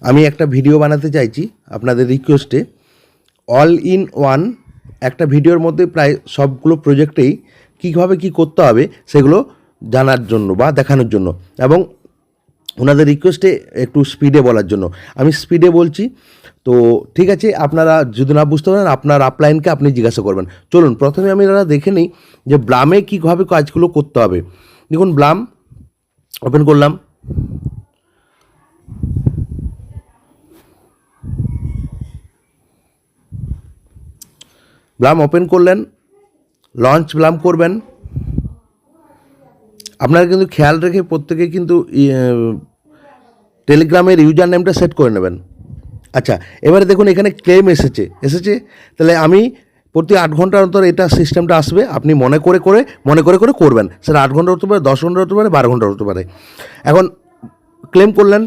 আমি একটা ভিডিও বানাতে চাইছি আপনাদের রিকোয়েস্টে, অল ইন ওয়ান একটা ভিডিওর মধ্যে প্রায় সবগুলো প্রজেক্টেই কীভাবে কী করতে হবে সেগুলো জানার জন্য বা দেখানোর জন্য, এবং ওনাদের রিকোয়েস্টে একটু স্পিডে বলার জন্য। আমি স্পিডে বলছি, তো ঠিক আছে, আপনারা যদি না বুঝতে পারেন আপনার আপলাইনকে আপনি জিজ্ঞাসা করবেন। চলুন প্রথমে আমি দেখে নিই যে ব্লামে কীভাবে কাজগুলো করতে হবে। দেখুন, ব্লাম ওপেন করলাম, ব্লাম ওপেন করলেন, লঞ্চ ব্লাম করবেন। আপনারা কিন্তু খেয়াল রেখে প্রত্যেকে কিন্তু টেলিগ্রামের ইউজার নেমটা সেট করে নেবেন। আচ্ছা, এবারে দেখুন এখানে ক্লেম এসেছে, তাহলে আমি প্রতি 8 ঘন্টার অন্তর এটা সিস্টেমটা আসবে, আপনি মনে করে করবেন। সেটা 8 ঘন্টা হতে পারে, 10 ঘন্টা হতে পারে, 12 ঘন্টা হতে পারে। এখন ক্লেম করলেন,